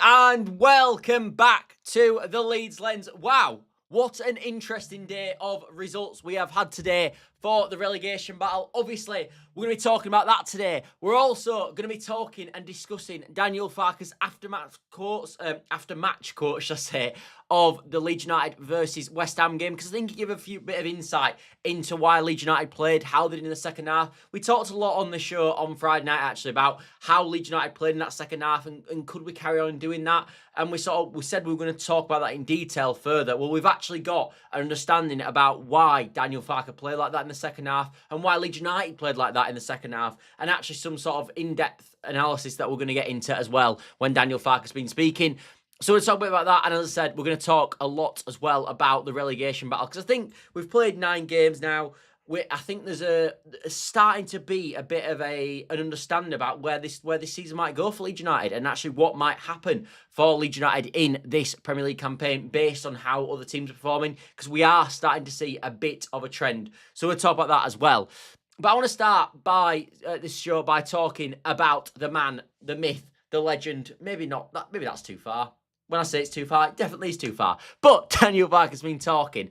And welcome back to the Leeds Lens. Wow, what an interesting day of results we have had today for the relegation battle. Obviously, we're going to be talking about that today. We're also going to be talking and discussing Daniel Farke's after-match quote, should I say, of the Leeds United versus West Ham game, because I think it gave a bit of insight into why Leeds United played, how they did in the second half. We talked a lot on the show on Friday night, actually, about how Leeds United played in that second half and could we carry on doing that? And we said we were going to talk about that in detail further. Well, we've actually got an understanding about why Daniel Farke played like that in the second half and why Leeds United played like that in the second half, and actually some sort of in-depth analysis that we're going to get into as well when Daniel Farke's been speaking. So we'll talk a bit about that, and as I said, we're going to talk a lot as well about the relegation battle, because I think we've played 9 games now. I think there's starting to be a bit of an understanding about where this season might go for Leeds United, and actually what might happen for Leeds United in this Premier League campaign based on how other teams are performing, because we are starting to see a bit of a trend. So we'll talk about that as well. But I want to start by this show by talking about the man, the myth, the legend. Maybe that's too far. When I say it's too far, it definitely is too far. But Daniel Farke has been talking.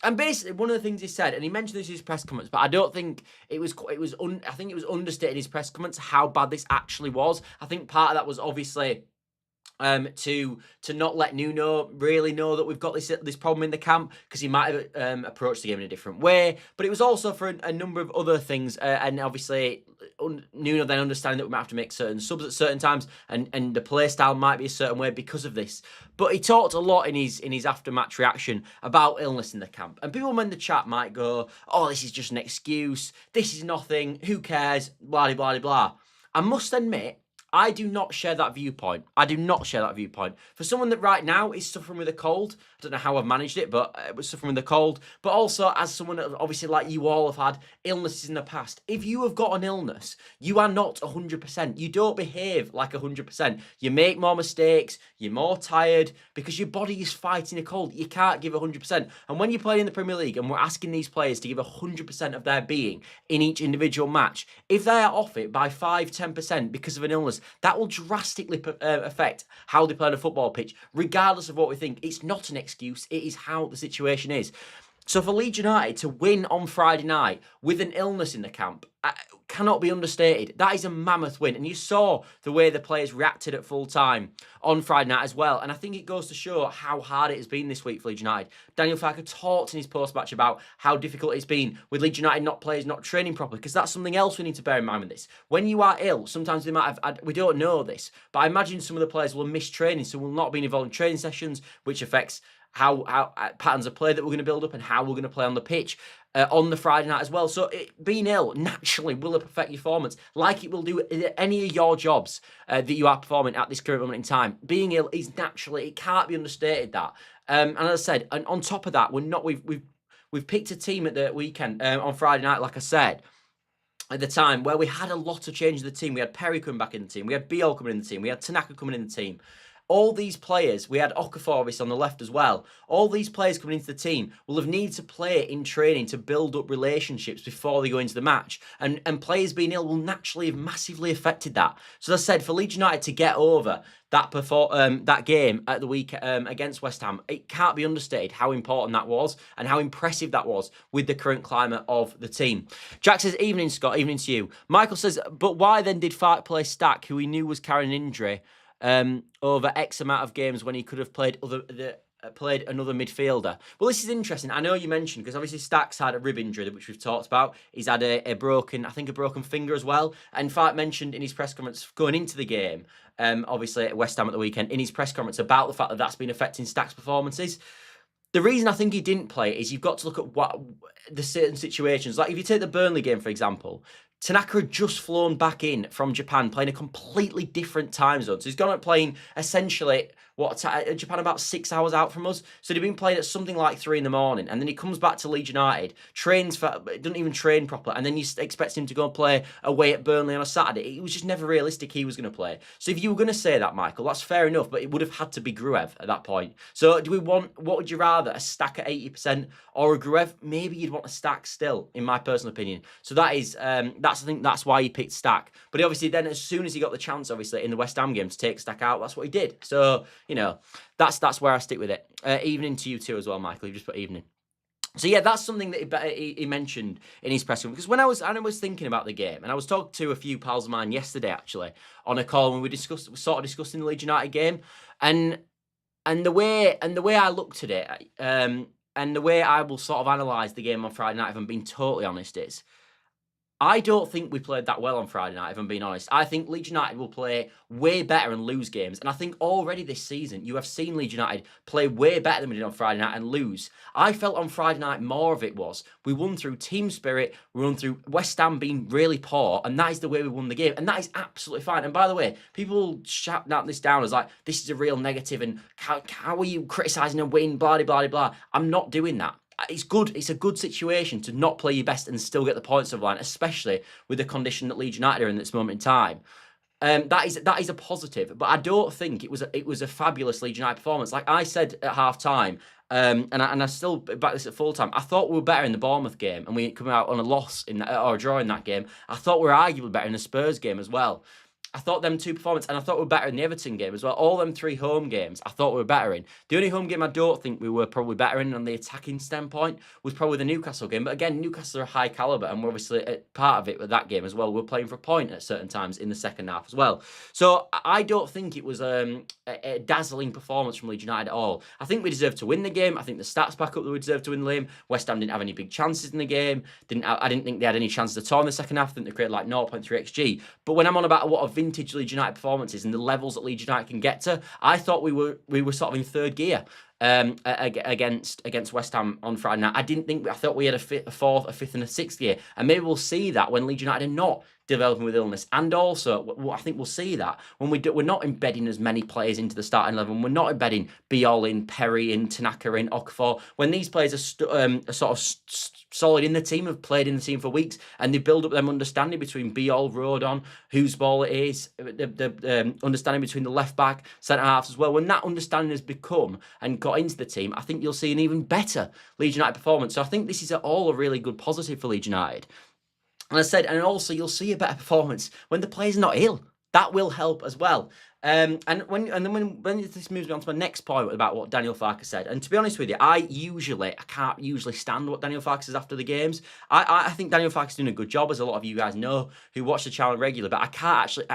And basically, one of the things he said, and he mentioned this in his press comments, but I don't think I think it was understated in his press comments how bad this actually was. I think part of that was obviously to not let Nuno really know that we've got this problem in the camp, because he might have approached the game in a different way. But it was also for a number of other things, and obviously Nuno then understanding that we might have to make certain subs at certain times, and the play style might be a certain way because of this. But he talked a lot in his after-match reaction about illness in the camp. And people in the chat might go, oh, this is just an excuse, this is nothing, who cares, blah, blah, blah, blah. I must admit, I do not share that viewpoint. I do not share that viewpoint. For someone that right now is suffering with a cold, I don't know how I've managed it, but it was suffering with a cold. But also, as someone that obviously like you all have had illnesses in the past, if you have got an illness, you are not 100%. You don't behave like 100%. You make more mistakes, you're more tired, because your body is fighting a cold. You can't give 100%. And when you play in the Premier League and we're asking these players to give 100% of their being in each individual match, if they are off it by 5-10% because of an illness, that will drastically affect how they play on a football pitch, regardless of what we think. It's not an excuse, it is how the situation is. So for Leeds United to win on Friday night with an illness in the camp cannot be understated. That is a mammoth win. And you saw the way the players reacted at full time on Friday night as well. And I think it goes to show how hard it has been this week for Leeds United. Daniel Farke talked in his post-match about how difficult it's been with Leeds United players not training properly, because that's something else we need to bear in mind with this. When you are ill, sometimes they might have, we don't know this, but I imagine some of the players will miss training, so will not be involved in training sessions, which affects how patterns of play that we're going to build up and how we're going to play on the pitch on the Friday night as well. So being ill naturally will affect your performance, like it will do any of your jobs that you are performing at this current moment in time. Being ill is naturally, it can't be understated that. And as I said, and on top of that, we've picked a team at the weekend on Friday night, like I said, at the time, where we had a lot of change in the team. We had Perry coming back in the team, we had Biol coming in the team, we had Tanaka coming in the team. All these players, we had Okafor obviously on the left as well, all these players coming into the team will have needed to play in training to build up relationships before they go into the match. And players being ill will naturally have massively affected that. So as I said, for Leeds United to get over that game at the week against West Ham, it can't be understated how important that was and how impressive that was with the current climate of the team. Jack says, evening Scott, evening to you. Michael says, but why then did Farke play Stack, who he knew was carrying an injury, over X amount of games when he could have played another midfielder? Well, this is interesting. I know you mentioned, because obviously Stack's had a rib injury, which we've talked about. He's had a broken finger as well. And Farke mentioned in his press conference going into the game, obviously at West Ham at the weekend, in his press conference about the fact that that's been affecting Stack's performances. The reason I think he didn't play is you've got to look at what the certain situations. Like if you take the Burnley game, for example, Tanaka had just flown back in from Japan, playing a completely different time zone. So he's gone up playing essentially Japan about 6 hours out from us. So he'd been playing at something like 3 in the morning, and then he comes back to Leeds United, doesn't even train properly, and then you expect him to go and play away at Burnley on a Saturday. It was just never realistic he was going to play. So if you were going to say that, Michael, that's fair enough, but it would have had to be Gruev at that point. So what would you rather, a stack at 80% or a Gruev? Maybe you'd want a stack still, in my personal opinion. So I think that's why he picked stack. But obviously then as soon as he got the chance, obviously, in the West Ham game to take stack out, that's what he did. So, that's where I stick with it. Evening to you too as well, Michael. You just put evening. So yeah, that's something that he mentioned in his press conference. Because when I was thinking about the game, and I was talking to a few pals of mine yesterday actually on a call when we sort of discussing the Leeds United game, and the way I looked at it, and the way I will sort of analyse the game on Friday night, if I'm being totally honest, is I don't think we played that well on Friday night, if I'm being honest. I think Leeds United will play way better and lose games. And I think already this season, you have seen Leeds United play way better than we did on Friday night and lose. I felt on Friday night more of it was, we won through team spirit, we won through West Ham being really poor, and that is the way we won the game. And that is absolutely fine. And by the way, people shout this down as like, this is a real negative, and how are you criticising a win, blah, blah, blah, blah. I'm not doing that. It's good. It's a good situation to not play your best and still get the points of line, especially with the condition that Leeds United are in this moment in time. That is a positive, but I don't think it was a fabulous Leeds United performance. Like I said at half time, and I still back this at full time. I thought we were better in the Bournemouth game, and we come out on a loss or a draw in that game. I thought we were arguably better in the Spurs game as well. I thought them two performances, and I thought we were better in the Everton game as well. All them 3 home games, I thought we were better in. The only home game I don't think we were probably better in on the attacking standpoint was probably the Newcastle game. But again, Newcastle are high calibre, and we're obviously part of it with that game as well. We're playing for a point at certain times in the second half as well. So I don't think it was a dazzling performance from Leeds United at all. I think we deserved to win the game. I think the stats back up that we deserved to win the game. West Ham didn't have any big chances in the game. I didn't think they had any chances at all in the second half. I think they created like 0.3 XG. But when I'm on about what a vintage Leeds United performances and the levels that Leeds United can get to, I thought we were sort of in third gear against West Ham on Friday night. I thought we had a fourth, a fifth, and a sixth gear, and maybe we'll see that when Leeds United are not developing with illness, and also I think we'll see that when we're not embedding as many players into the starting 11. We're not embedding Biol in, Perry in, Tanaka in, Okafor. When these players are sort of solid in the team, have played in the team for weeks, and they build up them understanding between Biol, Rodon, whose ball it is, the understanding between the left back, centre halves as well. When that understanding has become and got into the team, I think you'll see an even better Leeds United performance. So I think this is all a really good positive for Leeds United. And I said, and also you'll see a better performance when the player's not ill. That will help as well. And when this moves me on to my next point about what Daniel Farke said, and to be honest with you, I can't usually stand what Daniel Farke says after the games. I think Daniel Farke's doing a good job, as a lot of you guys know who watch the channel regularly, but I can't actually.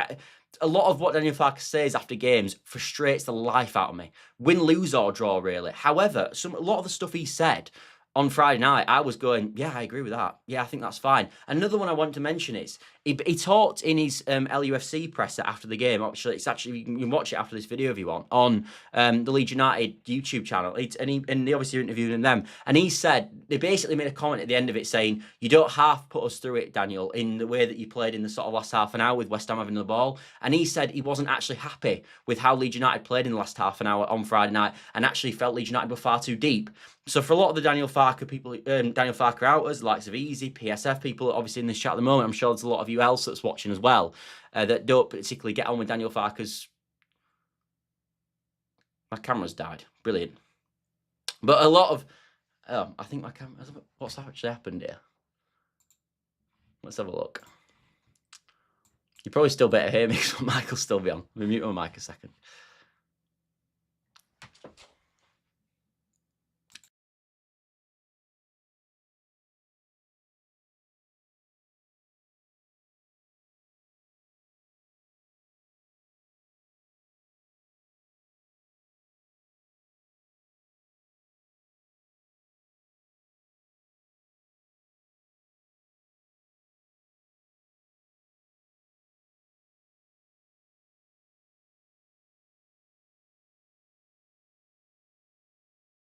A lot of what Daniel Farke says after games frustrates the life out of me. Win, lose, or draw, really. However, a lot of the stuff he said on Friday night, I was going, yeah, I agree with that. Yeah, I think that's fine. Another one I want to mention is he talked in his LUFC presser after the game. Actually, you can watch it after this video if you want on the Leeds United YouTube channel. And they obviously interviewed them, and he said they basically made a comment at the end of it saying, "You don't half put us through it, Daniel, in the way that you played in the sort of last half an hour with West Ham having the ball." And he said he wasn't actually happy with how Leeds United played in the last half an hour on Friday night, and actually felt Leeds United were far too deep. So for a lot of the Daniel Farke people, Daniel Farke outers, likes of Easy, PSF people, obviously in this chat at the moment, I'm sure there's a lot of you else that's watching as well that don't particularly get on with Daniel Farke's. My camera's died. Brilliant. But a lot of, I think my camera. What's actually happened here? Let's have a look. You probably still better hear me because my mic will still be on. Let me mute my mic a second.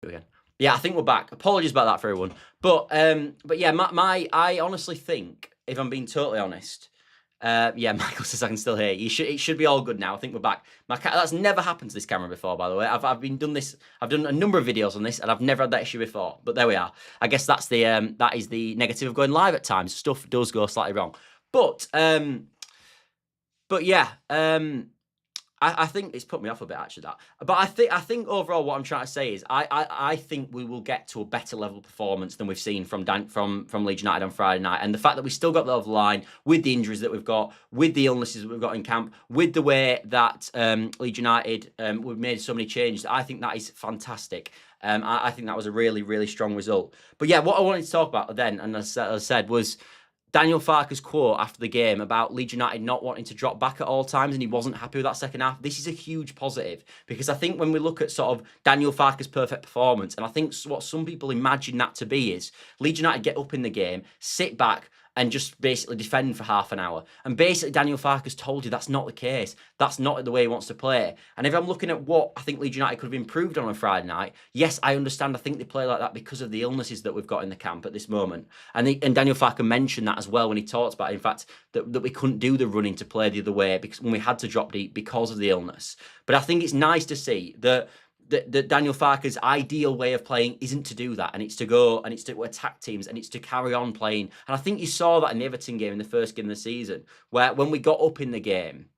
Again. Yeah, I think we're back. Apologies about that for everyone. But yeah, I honestly think, if I'm being totally honest, Yeah, Michael says I can still hear you. It should be all good now. I think we're back. That's never happened to this camera before, by the way. I've done a number of videos on this, and I've never had that issue before. But there we are. I guess that is the negative of going live at times. Stuff does go slightly wrong. But yeah. I think it's put me off a bit, actually, that. But I think overall what I'm trying to say is I think we will get to a better level of performance than we've seen from Leeds United on Friday night. And the fact that we still got the other line with the injuries that we've got, with the illnesses that we've got in camp, with the way that Leeds United, we've made so many changes, I think that is fantastic. I think that was a really, really strong result. But yeah, what I wanted to talk about then, and as I said, was Daniel Farke's quote after the game about Leeds United not wanting to drop back at all times, and he wasn't happy with that second half. This is a huge positive, because I think when we look at sort of Daniel Farke's perfect performance, and I think what some people imagine that to be is Leeds United get up in the game, sit back, and just basically defend for half an hour. And basically Daniel Farke's told you that's not the case. That's not the way he wants to play. And if I'm looking at what I think Leeds United could have improved on Friday night, yes, I understand. I think they play like that because of the illnesses that we've got in the camp at this moment. And Daniel Farke mentioned that as well when he talked about it, in fact, that we couldn't do the running to play the other way because when we had to drop deep because of the illness. But I think it's nice to see that Daniel Farke's ideal way of playing isn't to do that, and it's to go and it's to attack teams and it's to carry on playing. And I think you saw that in the Everton game, in the first game of the season, where when we got up in the game,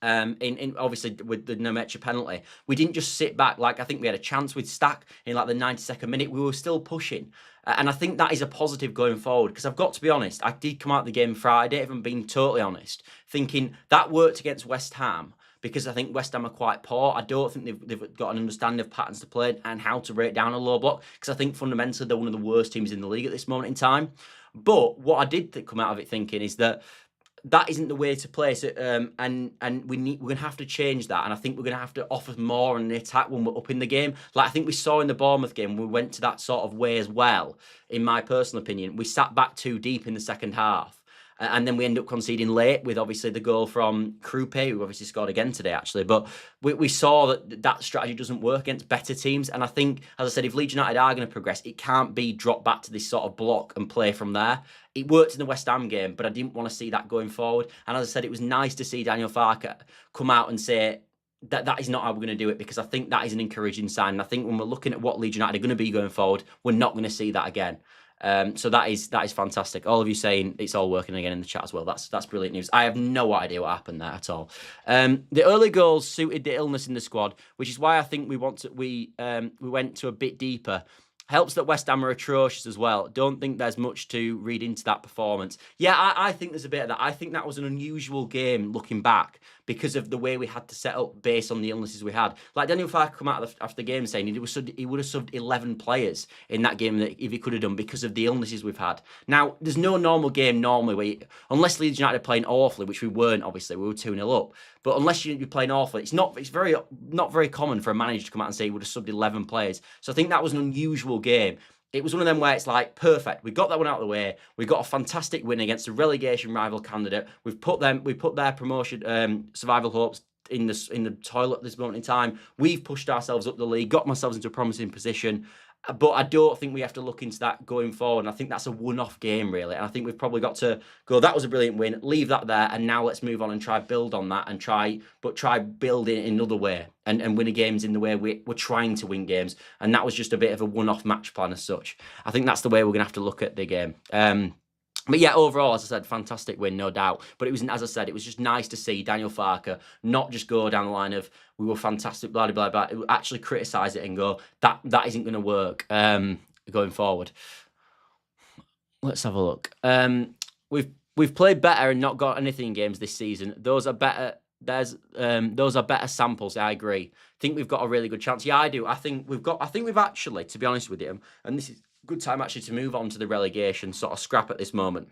in obviously with the Nemecha penalty, we didn't just sit back. Like, I think we had a chance with Stack in like the 92nd minute. We were still pushing. And I think that is a positive going forward, because I've got to be honest, I did come out of the game Friday, if I'm being totally honest, thinking that worked against West Ham, because I think West Ham are quite poor. I don't think they've got an understanding of patterns to play and how to break down a low block, because I think fundamentally they're one of the worst teams in the league at this moment in time. But what I did come out of it thinking is that isn't the way to play. So, and we're going to have to change that. And I think we're going to have to offer more on the attack when we're up in the game. Like I think we saw in the Bournemouth game, we went to that sort of way as well, in my personal opinion. We sat back too deep in the second half. And then we end up conceding late with obviously the goal from Krupe, who obviously scored again today, actually. But we saw that strategy doesn't work against better teams. And I think, as I said, if Leeds United are going to progress, it can't be dropped back to this sort of block and play from there. It worked in the West Ham game, but I didn't want to see that going forward. And as I said, it was nice to see Daniel Farke come out and say that is not how we're going to do it, because I think that is an encouraging sign. And I think when we're looking at what Leeds United are going to be going forward, we're not going to see that again. So that is fantastic. All of you saying it's all working again in the chat as well. That's brilliant news. I have no idea what happened there at all. The early goals suited the illness in the squad, which is why I think we went to a bit deeper. Helps that West Ham are atrocious as well. Don't think there's much to read into that performance. Yeah, I think there's a bit of that. I think that was an unusual game looking back because of the way we had to set up based on the illnesses we had. Like Daniel Farke come out after the game saying he would have subbed 11 players in that game if he could have done because of the illnesses we've had. Now, there's no normal game normally where unless Leeds United are playing awfully, which we weren't, obviously, we were 2-0 up. But unless you're playing awfully, it's not very common for a manager to come out and say he would have subbed 11 players. So I think that was an unusual game. It was one of them where it's like, perfect. We got that one out of the way. We got a fantastic win against a relegation rival candidate. We put their promotion survival hopes in the toilet at this moment in time. We've pushed ourselves up the league, got ourselves into a promising position. But I don't think we have to look into that going forward. And I think that's a one-off game, really. And I think we've probably got to go, that was a brilliant win, leave that there, and now let's move on and try build on that and try build it in another way and win games in the way we're trying to win games. And that was just a bit of a one-off match plan as such. I think that's the way we're going to have to look at the game. But yeah, overall, as I said, fantastic win, no doubt. But it was, as I said, it was just nice to see Daniel Farke not just go down the line of we were fantastic, blah, blah, blah, blah. Actually criticise it and go, that isn't going to work going forward. Let's have a look. We've played better and not got anything in games this season. Those are better. Those are better samples. I agree. I think we've got a really good chance. Yeah, I do. I think we've actually, to be honest with you, and this is a good time actually to move on to the relegation sort of scrap at this moment.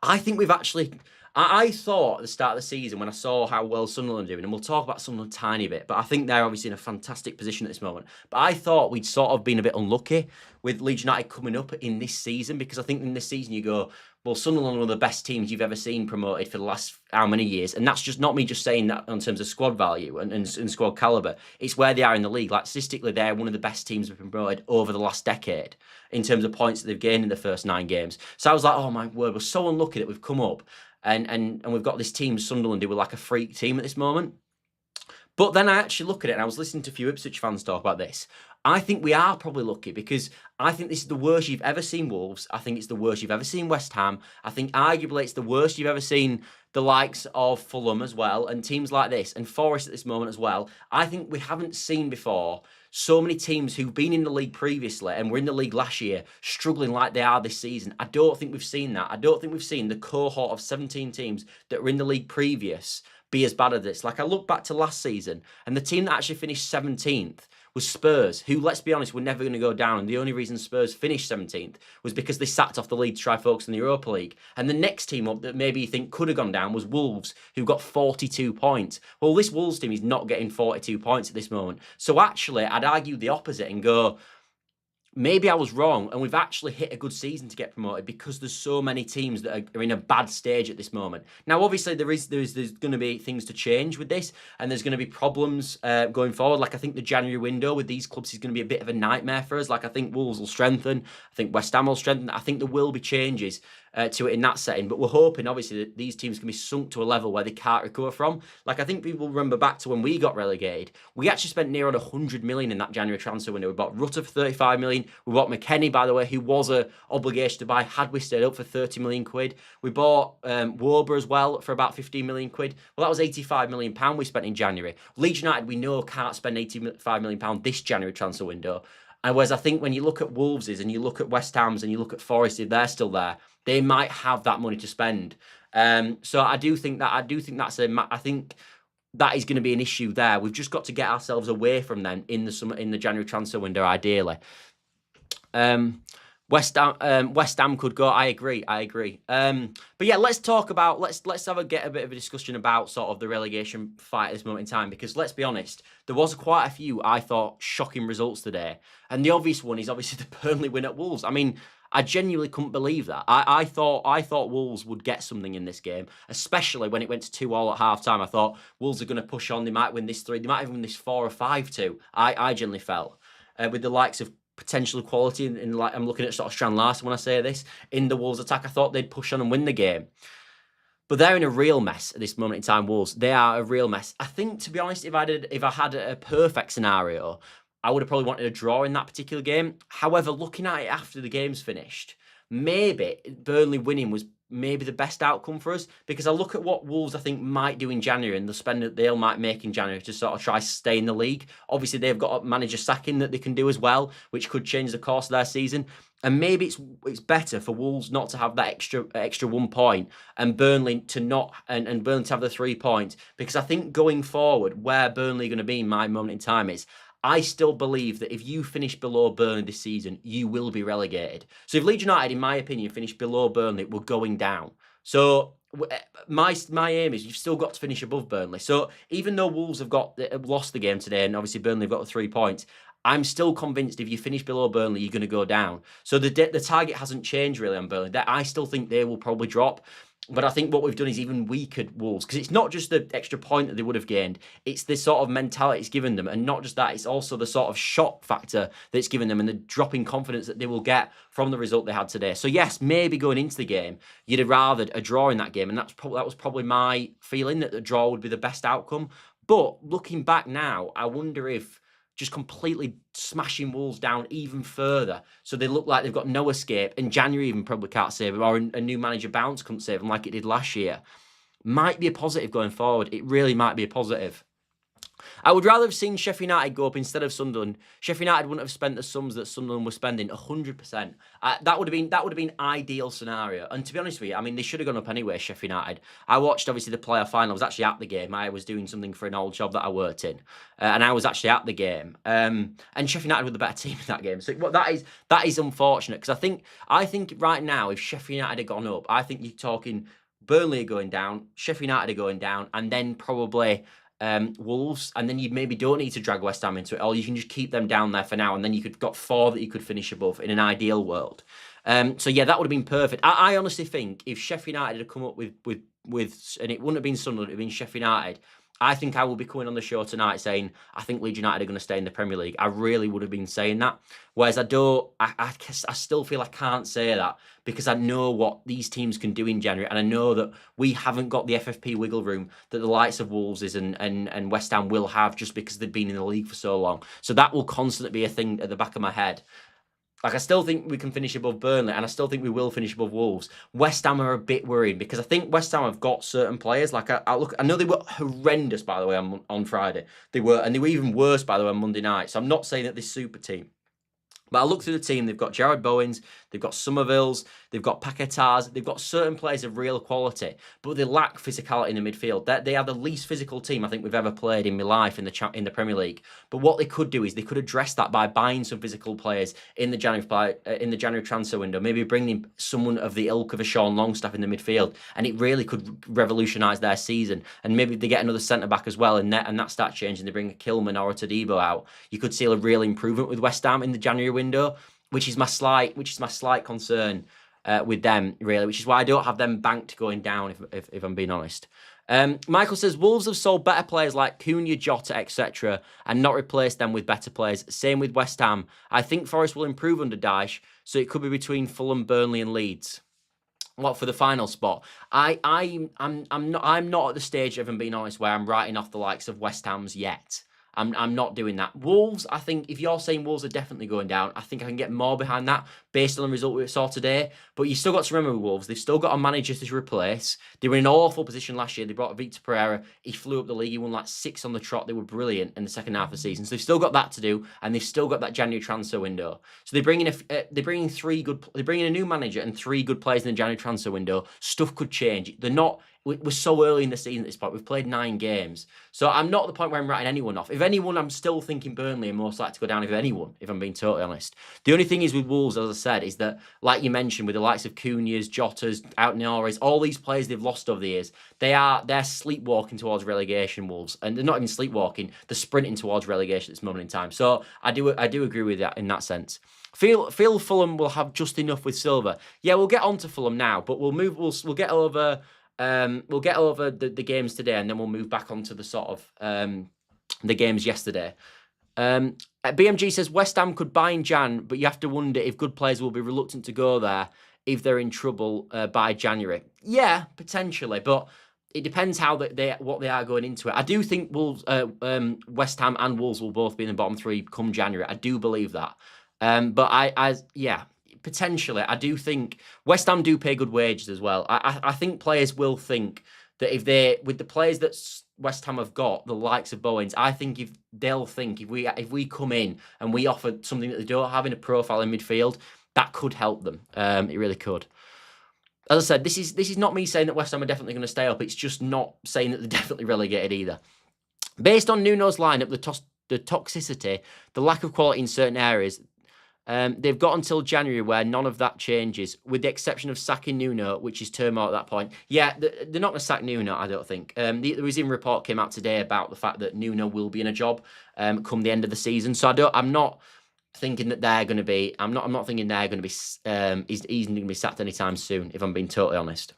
I think we've actually. I thought at the start of the season when I saw how well Sunderland are doing, and we'll talk about Sunderland a tiny bit, but I think they're obviously in a fantastic position at this moment. But I thought we'd sort of been a bit unlucky with Leeds United coming up in this season, because I think in this season you go, well, Sunderland are one of the best teams you've ever seen promoted for the last how many years. And that's just not me just saying that in terms of squad value and squad calibre. It's where they are in the league. Like, statistically, they're one of the best teams that have been promoted over the last decade in terms of points that they've gained in the first 9 games. So I was like, oh my word, we're so unlucky that we've come up. and we've got this team, Sunderland, who were like a freak team at this moment. But then I actually look at it, and I was listening to a few Ipswich fans talk about this. I think we are probably lucky because I think this is the worst you've ever seen Wolves. I think it's the worst you've ever seen West Ham. I think arguably it's the worst you've ever seen the likes of Fulham as well, and teams like this, and Forest at this moment as well. I think we haven't seen before so many teams who've been in the league previously and were in the league last year struggling like they are this season. I don't think we've seen that. I don't think we've seen the cohort of 17 teams that were in the league previous be as bad as this. Like, I look back to last season, and the team that actually finished 17th was Spurs, who, let's be honest, were never going to go down. And the only reason Spurs finished 17th was because they sacked off the league to try focus on the Europa League. And the next team up that maybe you think could have gone down was Wolves, who got 42 points. Well, this Wolves team is not getting 42 points at this moment. So actually, I'd argue the opposite and go, maybe I was wrong, and we've actually hit a good season to get promoted because there's so many teams that are in a bad stage at this moment. Now, obviously, there's going to be things to change with this, and there's going to be problems going forward. Like, I think the January window with these clubs is going to be a bit of a nightmare for us. Like, I think Wolves will strengthen. I think West Ham will strengthen. I think there will be changes to it in that setting, but we're hoping, obviously, that these teams can be sunk to a level where they can't recover from. Like, I think people remember back to when we got relegated. We actually spent near on 100 million in that January transfer window. We bought Rutter for 35 million. We bought McKennie, by the way, who was an obligation to buy had we stayed up, for 30 million quid. We bought Wober as well for about 15 million quid. Well, that was 85 million pound we spent in January. Leeds United, we know, can't spend 85 million pound this January transfer window. And whereas I think when you look at Wolves's and you look at West Ham's and you look at Forest, if they're still there, they might have that money to spend. So I think that is going to be an issue there. We've just got to get ourselves away from them in the January transfer window, ideally. West Ham could go. I agree. But yeah, let's talk about get a bit of a discussion about sort of the relegation fight at this moment in time, because let's be honest, there was quite a few, I thought, shocking results today, and the obvious one is obviously the Burnley win at Wolves. I mean, I genuinely couldn't believe that. I thought Wolves would get something in this game, especially when it went to 2-2 at half time. I thought Wolves are going to push on. They might win this 3. They might even win this 4 or 5-2. I genuinely felt with the likes of potential quality in like, I'm looking at sort of Strand Larsen when I say this, in the Wolves attack. I thought they'd push on and win the game. But they're in a real mess at this moment in time, Wolves. They are a real mess. I think, to be honest, if I had a perfect scenario, I would have probably wanted a draw in that particular game. However, looking at it after the game's finished, maybe Burnley winning was maybe the best outcome for us, because I look at what Wolves, I think, might do in January and the spend that they might make in January to sort of try to stay in the league. Obviously, they've got a manager sacking that they can do as well, which could change the course of their season. And maybe it's better for Wolves not to have that extra 1 point, and Burnley to not and Burnley to have the 3 points, because I think going forward, where Burnley are going to be in my moment in time is, I still believe that if you finish below Burnley this season, you will be relegated. So if Leeds United, in my opinion, finish below Burnley, we're going down. So my aim is you've still got to finish above Burnley. So even though Wolves have lost the game today, and obviously Burnley have got the 3 points, I'm still convinced if you finish below Burnley, you're going to go down. So the target hasn't changed really on Burnley. I still think they will probably drop. But I think what we've done is even weakened Wolves, because it's not just the extra point that they would have gained, it's the sort of mentality it's given them, and not just that, it's also the sort of shock factor that it's given them and the drop in confidence that they will get from the result they had today. So yes, maybe going into the game, you'd have rather a draw in that game, and that was probably my feeling, that the draw would be the best outcome. But looking back now, I wonder if just completely smashing Wolves down even further, so they look like they've got no escape, and January even probably can't save them, or a new manager Bounce couldn't save them like it did last year, might be a positive going forward. It really might be a positive. I would rather have seen Sheffield United go up instead of Sunderland. Sheffield United wouldn't have spent the sums that Sunderland were spending, 100%. That would have been ideal scenario. And to be honest with you, I mean, they should have gone up anyway, Sheffield United. I watched, obviously, the playoff final. I was actually at the game. I was doing something for an old job that I worked in. And I was actually at the game. And Sheffield United were the better team in that game. So that is unfortunate, because I think right now, if Sheffield United had gone up, I think you're talking Burnley are going down, Sheffield United are going down, and then probably Wolves, and then you maybe don't need to drag West Ham into it, or you can just keep them down there for now, and then you could got 4 that you could finish above in an ideal world. So yeah, that would have been perfect. I honestly think if Sheffield United had come up with and it wouldn't have been Sunderland, it would have been Sheffield United, I think I will be coming on the show tonight saying I think Leeds United are going to stay in the Premier League. I really would have been saying that. Whereas I still feel I can't say that because I know what these teams can do in January, and I know that we haven't got the FFP wiggle room that the likes of Wolves is and West Ham will have just because they've been in the league for so long. So that will constantly be a thing at the back of my head. Like, I still think we can finish above Burnley, and I still think we will finish above Wolves. West Ham are a bit worried because I think West Ham have got certain players. Like, I know they were horrendous, by the way, on Friday. They were even worse, by the way, on Monday night. So I'm not saying that this super team. But I look through the team, they've got Jared Bowens, they've got Somervilles, they've got Paquetás, they've got certain players of real quality, but they lack physicality in the midfield. They are the least physical team I think we've ever played in my life in the Premier League. But what they could do is they could address that by buying some physical players in the January transfer window, maybe bringing someone of the ilk of a Sean Longstaff in the midfield, and it really could revolutionise their season. And maybe they get another centre-back as well, and that starts changing. They bring a Kilman or a Todibo out. You could see a real improvement with West Ham in the January window, which is my slight concern with them, really, which is why I don't have them banked going down, if I'm being honest. Michael says, Wolves have sold better players like Cunha, Jota, etc. and not replaced them with better players. Same with West Ham. I think Forest will improve under Dyche, so it could be between Fulham, Burnley and Leeds. What for the final spot? I'm not at the stage, if I'm being honest, where I'm writing off the likes of West Ham's yet. I'm not doing that. Wolves, I think, if you're saying Wolves are definitely going down, I think I can get more behind that based on the result we saw today. But you still got to remember with Wolves, they've still got a manager to replace. They were in an awful position last year. They brought Victor Pereira. He flew up the league. He won like 6 on the trot. They were brilliant in the second half of the season. So they've still got that to do, and they've still got that January transfer window. So they're bringing a new manager and 3 good players in the January transfer window. Stuff could change. We're so early in the season at this point. We've played 9 games. So I'm not at the point where I'm writing anyone off. If anyone, I'm still thinking Burnley are most likely to go down, if I'm being totally honest. The only thing is with Wolves, as I said, is that, like you mentioned, with the likes of Cunha's, Jotas, Outniores, all these players they've lost over the years, they're sleepwalking towards relegation, Wolves. And they're not even sleepwalking, they're sprinting towards relegation at this moment in time. So I do agree with that in that sense. Feel Fulham will have just enough with Silva. Yeah, we'll get on to Fulham now, but we'll get over the games today, and then we'll move back onto the sort of the games yesterday. BMG says West Ham could buy in Jan, but you have to wonder if good players will be reluctant to go there if they're in trouble by January. Yeah, potentially, but it depends what they are going into it. I do think Wolves, West Ham and Wolves will both be in the bottom 3 come January. I do believe that. But yeah. Potentially, I do think West Ham do pay good wages as well. I think players will think that with the players that West Ham have got, the likes of Bowens, I think if we come in and we offer something that they don't have in a profile in midfield, that could help them. It really could. As I said, this is not me saying that West Ham are definitely going to stay up. It's just not saying that they're definitely relegated either. Based on Nuno's lineup, the toxicity, the lack of quality in certain areas. They've got until January where none of that changes, with the exception of sacking Nuno, which is turmoil at that point. Yeah, they're not going to sack Nuno, I don't think. The Resume report came out today about the fact that Nuno will be in a job come the end of the season. So I'm not thinking that they're going to be. I'm not thinking they're going to be. He's going to be sacked anytime soon, if I'm being totally honest.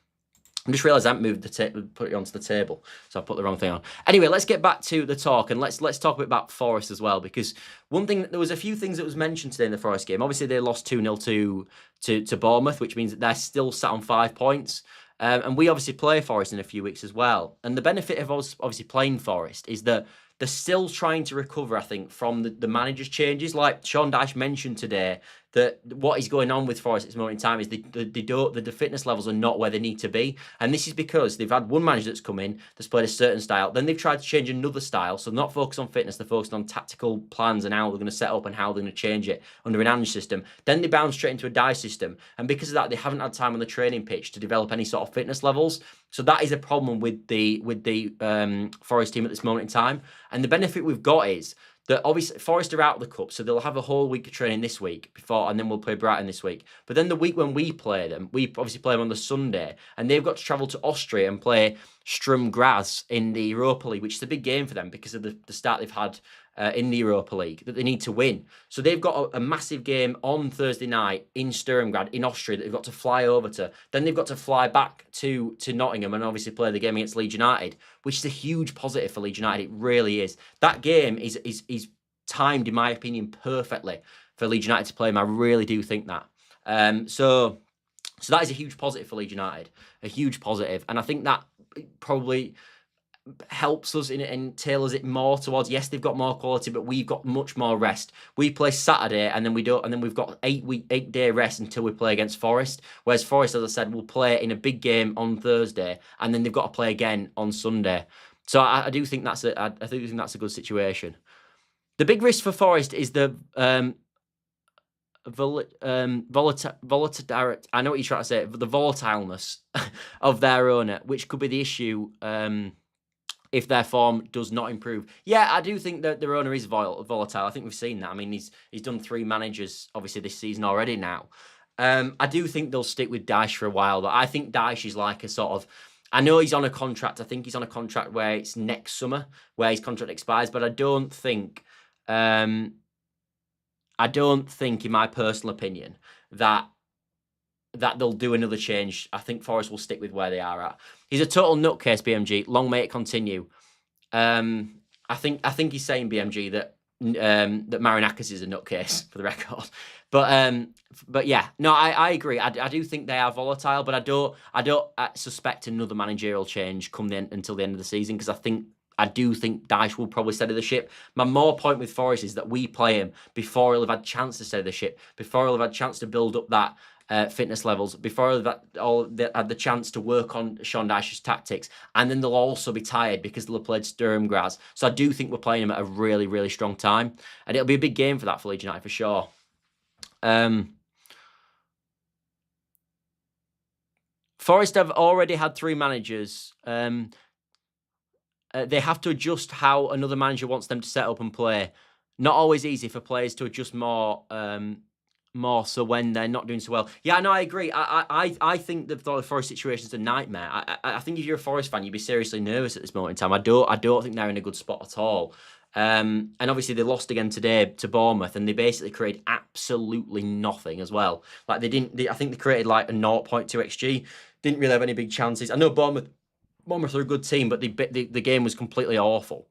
I just realised I haven't put it onto the table, so I put the wrong thing on. Anyway, let's get back to the talk, and let's talk a bit about Forest as well, because there was a few things that was mentioned today in the Forest game. Obviously, they lost 2-0 to Bournemouth, which means that they're still sat on 5 points. And we obviously play Forest in a few weeks as well. And the benefit of us obviously playing Forest is that they're still trying to recover, I think, from the manager's changes. Like Sean Dyche mentioned today, that what is going on with Forest at this moment in time is the fitness levels are not where they need to be. And this is because they've had one manager that's come in, that's played a certain style. Then they've tried to change another style. So they're not focused on fitness, they're focused on tactical plans and how they're going to set up and how they're going to change it under an Ange system. Then they bounce straight into a Dyche system. And because of that, they haven't had time on the training pitch to develop any sort of fitness levels. So that is a problem with the Forest team at this moment in time. And the benefit we've got is that obviously Forest are out of the cup, so they'll have a whole week of training this week before, and then we'll play Brighton this week. But then the week when we play them, we obviously play them on the Sunday, and they've got to travel to Austria and play Sturm Graz in the Europa League, which is a big game for them because of the start they've had in the Europa League that they need to win. So they've got a massive game on Thursday night in Sturm Graz in Austria that they've got to fly over to. Then they've got to fly back to Nottingham and obviously play the game against Leeds United, which is a huge positive for Leeds United. It really is. That game is timed, in my opinion, perfectly for Leeds United to play him. I really do think that. So that is a huge positive for Leeds United, a huge positive, and I think that probably helps us and tailors it more towards, yes, they've got more quality, but we've got much more rest. We play Saturday and then we've got 8-day rest until we play against Forest. Whereas Forest, as I said, will play in a big game on Thursday and then they've got to play again on Sunday. So I do think that's a good situation. The big risk for Forest is the volatile. I know what you're trying to say, but the volatileness of their owner, which could be the issue if their form does not improve. Yeah, I do think that their owner is volatile. I think we've seen that. I mean, he's done 3 managers, obviously, this season already now. I do think they'll stick with Dyche for a while, but I think Dyche is like a sort of... I know he's on a contract. I think he's on a contract where it's next summer, where his contract expires, but I don't think, in my personal opinion, that they'll do another change. I think Forest will stick with where they are at. He's a total nutcase, BMG. Long may it continue. I think he's saying, BMG, that Marinakis is a nutcase, for the record. But yeah, no, I agree. I do think they are volatile, but I don't suspect another managerial change until the end of the season, because I do think Dyche will probably steady the ship. My more point with Forest is that we play him before he'll have had a chance to steady the ship, before he'll have had a chance to build up that fitness levels, before they had the chance to work on Sean Dyche's tactics, and then they'll also be tired because they'll have played Sturm Graz. So I do think we're playing them at a really, really strong time, and it'll be a big game for that for Leeds United for sure. Forest have already had 3 managers. They have to adjust how another manager wants them to set up and play. Not always easy for players to adjust more so when they're not doing so well. Yeah, no, I agree. I think the Forest situation is a nightmare. I think if you're a Forest fan, you'd be seriously nervous at this moment in time. I don't think they're in a good spot at all. And obviously they lost again today to Bournemouth, and they basically created absolutely nothing as well. Like I think they created like a 0.2 XG. Didn't really have any big chances. I know Bournemouth are a good team, but the game was completely awful.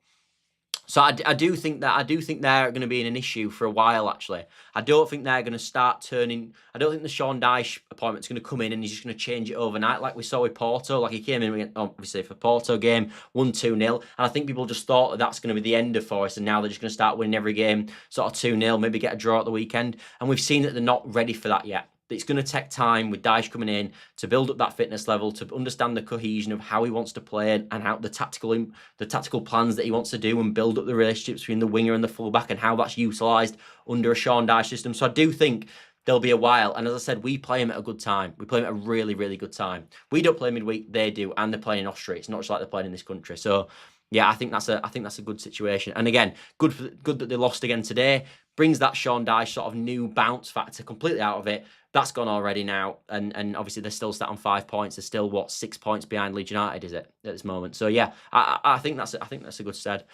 So I do think they're going to be in an issue for a while, actually. I don't think they're going to start turning... I don't think the Sean Dyche appointment's going to come in and he's just going to change it overnight like we saw with Porto. Like he came in, obviously, for Porto game, won 2-0. And I think people just thought that that's going to be the end of Forest, and now they're just going to start winning every game, sort of 2-0, maybe get a draw at the weekend. And we've seen that they're not ready for that yet. It's going to take time with Dyche coming in to build up that fitness level, to understand the cohesion of how he wants to play and how the tactical plans that he wants to do, and build up the relationships between the winger and the fullback and how that's utilised under a Sean Dyche system. So I do think there'll be a while. And as I said, we play him at a good time. We play him at a really, really good time. We don't play midweek, they do, and they're playing in Austria. It's not just like they're playing in this country. So yeah, I think that's a good situation. And again, good that they lost again today. Brings that Sean Dyche sort of new bounce factor completely out of it. That's gone already now, and obviously they're still sat on 5 points. They're still 6 points behind Leeds United, is it, at this moment? So yeah, I think that's a good stead.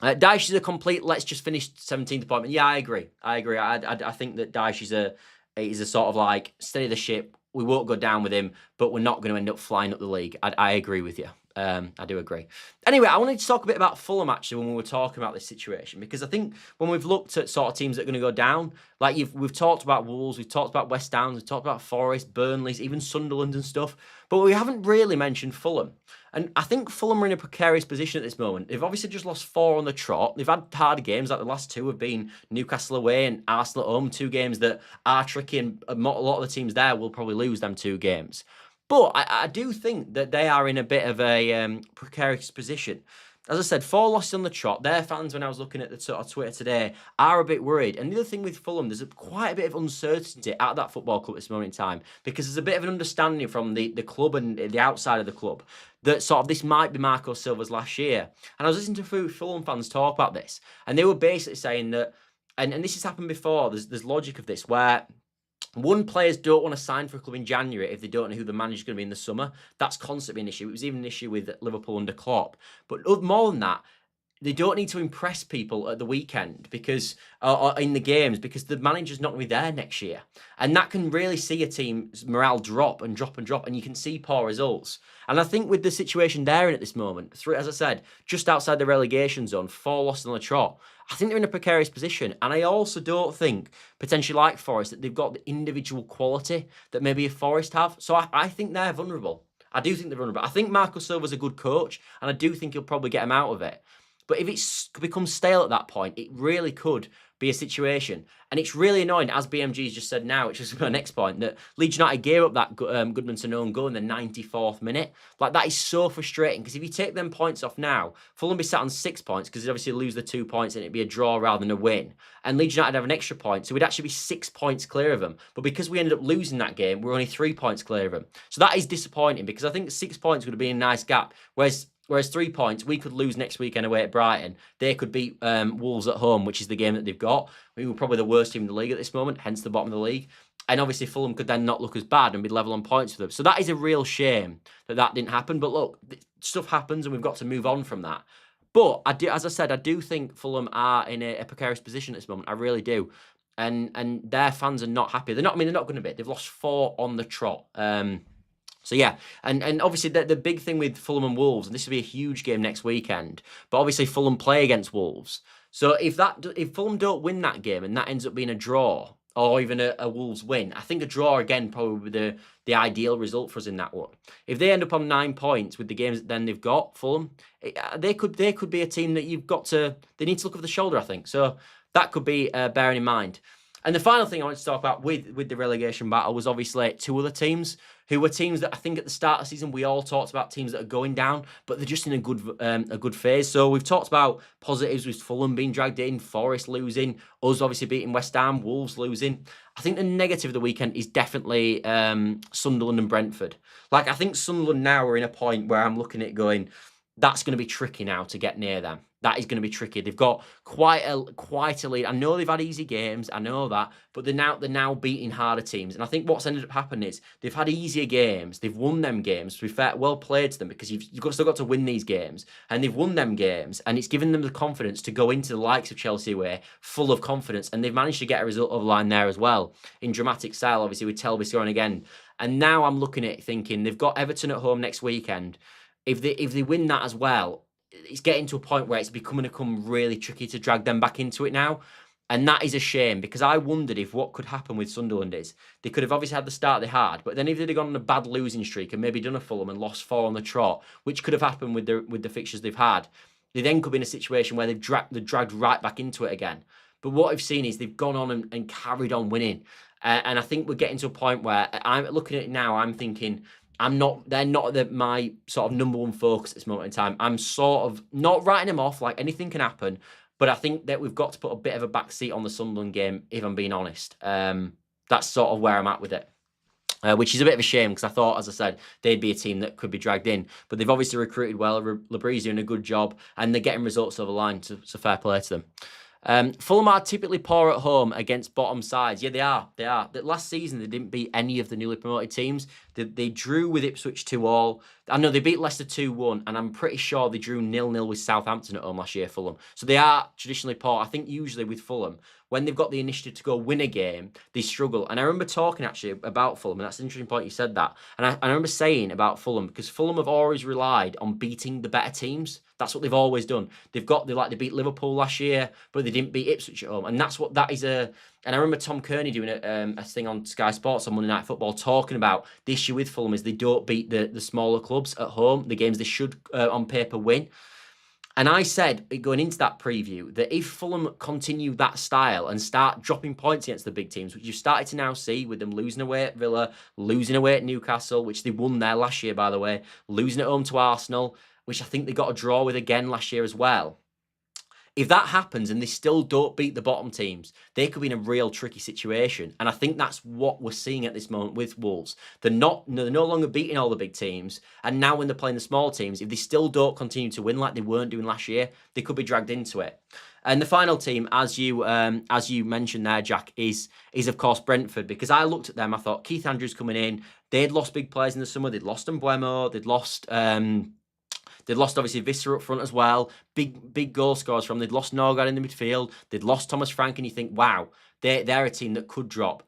Dyche is a complete let's just finish 17th appointment. Yeah, I agree. I think that Dyche is a sort of like steady the ship. We won't go down with him, but we're not going to end up flying up the league. I agree with you. I do agree. Anyway, I wanted to talk a bit about Fulham, actually, when we were talking about this situation, because I think when we've looked at sort of teams that are going to go down, like we've talked about Wolves, we've talked about West Ham, we've talked about Forest, Burnley, even Sunderland and stuff, but we haven't really mentioned Fulham. And I think Fulham are in a precarious position at this moment. They've obviously just lost 4 on the trot. They've had hard games, like the last 2 have been Newcastle away and Arsenal at home, 2 games that are tricky, and a lot of the teams there will probably lose them 2 games. But I do think that they are in a bit of a precarious position. as I said, 4 losses on the trot. Their fans, when I was looking at the Twitter today, are a bit worried. And the other thing with Fulham, there's quite a bit of uncertainty at that football club at this moment in time, because there's a bit of an understanding from the club and the outside of the club that sort of this might be Marco Silva's last year. And I was listening to Fulham fans talk about this, and they were basically saying that, and this has happened before, there's logic of this, where one, players don't want to sign for a club in January if they don't know who the manager's going to be in the summer. That's constantly an issue. It was even an issue with Liverpool under Klopp. But more than that, they don't need to impress people at the weekend because or in the games, because the manager's not going to be there next year. And that can really see a team's morale drop and drop and drop, and you can see poor results. And I think with the situation they're in at this moment, as I said, just outside the relegation zone, 4 losses on the trot, I think they're in a precarious position. And I also don't think, potentially like Forest, that they've got the individual quality that maybe a Forest have. So I think they're vulnerable. I do think they're vulnerable. I think Marco Silva's a good coach, and I do think he'll probably get them out of it. But if it's becomes stale at that point, it really could be a situation. And it's really annoying, as BMG's just said now, which is my next point, that Leeds United gave up that Goodman's own goal in the 94th minute. Like, that is so frustrating, because if you take them points off now, Fulham be sat on 6 points, because they'd obviously lose the 2 points and it'd be a draw rather than a win. And Leeds United have an extra point, so we'd actually be 6 points clear of them. But because we ended up losing that game, we're only 3 points clear of them. So that is disappointing, because I think 6 points would have been a nice gap. Whereas 3 points, we could lose next weekend away at Brighton. They could beat Wolves at home, which is the game that they've got. We were probably the worst team in the league at this moment, hence the bottom of the league. And obviously Fulham could then not look as bad and be level on points with them. So that is a real shame that didn't happen. But look, stuff happens and we've got to move on from that. But as I said, I do think Fulham are in a precarious position at this moment. I really do. And their fans are not happy. They're not going to be. They've lost 4 on the trot. So yeah, and obviously the big thing with Fulham and Wolves, and this will be a huge game next weekend, but obviously Fulham play against Wolves. So if Fulham don't win that game and that ends up being a draw or even a Wolves win, I think a draw again probably the ideal result for us in that one. If they end up on 9 points with the games that then they've got, Fulham, they could be a team that they need to look over the shoulder, I think. So that could be bearing in mind. And the final thing I wanted to talk about with the relegation battle was obviously 2 other teams who were teams that I think at the start of the season we all talked about, teams that are going down, but they're just in a good phase. So we've talked about positives with Fulham being dragged in, Forest losing, us obviously beating West Ham, Wolves losing. I think the negative of the weekend is definitely Sunderland and Brentford. Like, I think Sunderland now are in a point where I'm looking at it going, that's going to be tricky now to get near them. That is going to be tricky. They've got quite a lead. I know they've had easy games. I know that, but they're now beating harder teams. And I think what's ended up happening is they've had easier games. They've won them games. To be fair, well played to them, because you've still got to win these games, and they've won them games, and it's given them the confidence to go into the likes of Chelsea away full of confidence, and they've managed to get a result over the line there as well in dramatic style. Obviously with Telby scoring again, and now I'm looking at it thinking they've got Everton at home next weekend. If they win that as well, it's getting to a point where it's become really tricky to drag them back into it now. And that is a shame, because I wondered if what could happen with Sunderland is they could have obviously had the start they had, but then if they'd have gone on a bad losing streak and maybe done a Fulham and lost 4 on the trot, which could have happened with the fixtures they've had, they then could be in a situation where they're dragged right back into it again. But what I've seen is they've gone on and carried on winning. And I think we're getting to a point where I'm looking at it now, I'm thinking, they're not my sort of number one focus at this moment in time. I'm sort of not writing them off, like anything can happen, but I think that we've got to put a bit of a backseat on the Sunderland game, if I'm being honest. That's sort of where I'm at with it. Which is a bit of a shame, because I thought, as I said, they'd be a team that could be dragged in. But they've obviously recruited well. Labrie's doing a good job, and they're getting results over the line, so fair play to them. Fulham are typically poor at home against bottom sides. Yeah, they are. That last season, they didn't beat any of the newly promoted teams. They drew with Ipswich 2-2. I know they beat Leicester 2-1, and I'm pretty sure they drew 0-0 with Southampton at home last year, Fulham. So they are traditionally poor. I think usually with Fulham, when they've got the initiative to go win a game, they struggle. And I remember talking actually about Fulham, and that's an interesting point you said that. And I remember saying about Fulham, because Fulham have always relied on beating the better teams. That's what they've always done. They beat Liverpool last year, but they didn't beat Ipswich at home. And that is a... And I remember Tom Kearney doing a thing on Sky Sports on Monday Night Football talking about the issue with Fulham is they don't beat the smaller clubs at home, the games they should, on paper, win. And I said, going into that preview, that if Fulham continue that style and start dropping points against the big teams, which you've started to now see with them losing away at Villa, losing away at Newcastle, which they won there last year, by the way, losing at home to Arsenal, which I think they got a draw with again last year as well. If that happens and they still don't beat the bottom teams, they could be in a real tricky situation. And I think that's what we're seeing at this moment with Wolves. They're no longer beating all the big teams. And now when they're playing the small teams, if they still don't continue to win like they weren't doing last year, they could be dragged into it. And the final team, as you mentioned there, Jack, is of course Brentford, because I looked at them, I thought Keith Andrews coming in, they'd lost big players in the summer, they'd lost Mbuemo, they'd lost obviously Visser up front as well. Big goal scorers from. They'd lost Norgard in the midfield. They'd lost Thomas Frank, and you think, wow, they're a team that could drop.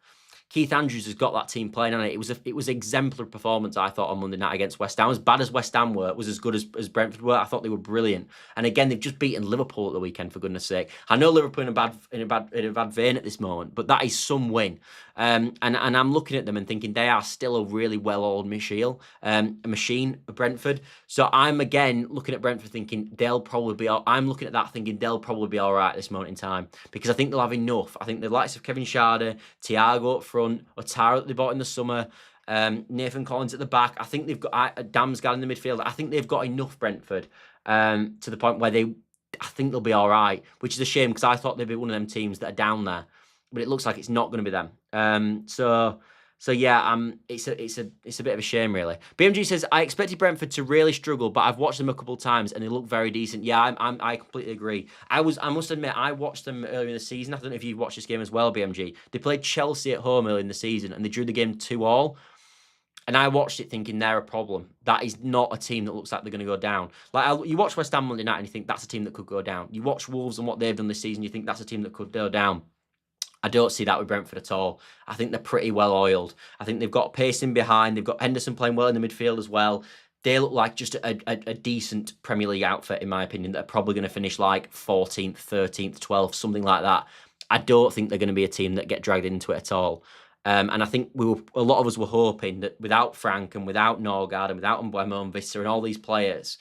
Keith Andrews has got that team playing on it. It was exemplary performance, I thought, on Monday night against West Ham. As bad as West Ham were, was as good as Brentford were. I thought they were brilliant. And again, they've just beaten Liverpool at the weekend, for goodness sake. I know Liverpool in a bad vein at this moment, but that is some win. And I'm looking at them and thinking they are still a really well-oiled machine, Brentford. So I'm again looking at Brentford thinking they'll probably be. I'm looking at that thinking they'll probably be all right at this moment in time, because I think they'll have enough. I think the likes of Kevin Schade, Thiago up front, Otara that they bought in the summer, Nathan Collins at the back. I think they've got Damsgaard in the midfield. I think they've got enough, Brentford, to the point where I think they'll be all right, which is a shame because I thought they'd be one of them teams that are down there, but it looks like it's not going to be them. So yeah, it's a bit of a shame, really. BMG says, I expected Brentford to really struggle, but I've watched them a couple of times and they look very decent. Yeah, I completely agree. I must admit, I watched them earlier in the season. I don't know if you've watched this game as well, BMG. They played Chelsea at home earlier in the season and they drew the game 2-2. And I watched it thinking they're a problem. That is not a team that looks like they're going to go down. Like you watch West Ham Monday night and you think that's a team that could go down. You watch Wolves and what they've done this season, you think that's a team that could go down. I don't see that with Brentford at all. I think they're pretty well oiled. I think they've got pace in behind. They've got Henderson playing well in the midfield as well. They look like just a decent Premier League outfit, in my opinion, that are probably going to finish like 14th, 13th, 12th, something like that. I don't think they're going to be a team that get dragged into it at all. And I think a lot of us were hoping that without Frank and without Norgard and without Mbuemo and Visser and all these players,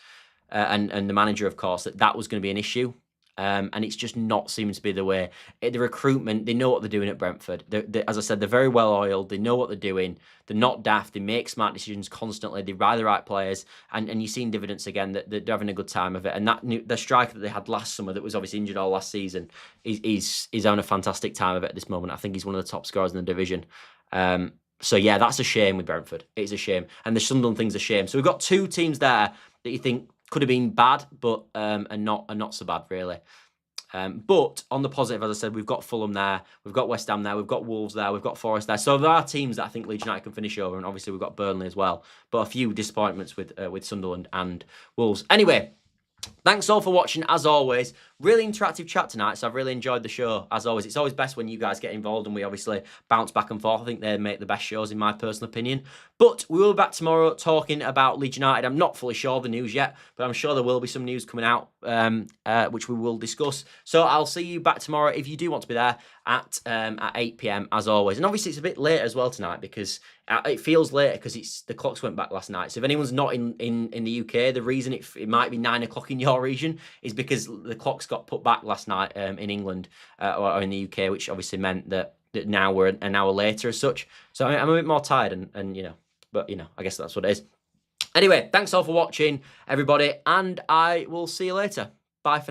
and the manager, of course, that was going to be an issue. And it's just not seeming to be the way. The recruitment, they know what they're doing at Brentford. As I said, they're very well oiled. They know what they're doing. They're not daft. They make smart decisions constantly. They buy the right players. And you've seen dividends again, that they're having a good time of it. And the striker that they had last summer that was obviously injured all last season is having a fantastic time of it at this moment. I think he's one of the top scorers in the division. So yeah, that's a shame with Brentford. It is a shame. And the Sunderland thing's a shame. So we've got two teams there that you think could have been bad, but and not so bad, really. But on the positive, as I said, we've got Fulham there, we've got West Ham there, we've got Wolves there, we've got Forest there. So there are teams that I think Leeds United can finish over, and obviously we've got Burnley as well. But a few disappointments with Sunderland and Wolves. Anyway, thanks all for watching, as always. Really interactive chat tonight, so I've really enjoyed the show, as always. It's always best when you guys get involved and we obviously bounce back and forth. I think they make the best shows, in my personal opinion. But we will be back tomorrow talking about Leeds United. I'm not fully sure of the news yet, but I'm sure there will be some news coming out, which we will discuss. So I'll see you back tomorrow if you do want to be there at 8 p.m, as always. And obviously it's a bit later as well tonight, because it feels later because the clocks went back last night. So if anyone's not in the UK, the reason it might be 9 o'clock in your region is because the clocks got put back last night in England or in the UK, which obviously meant that now we're an hour later as such. So I'm a bit more tired, and but I guess that's what it is. Anyway, thanks all for watching, everybody, and I will see you later. Bye for now.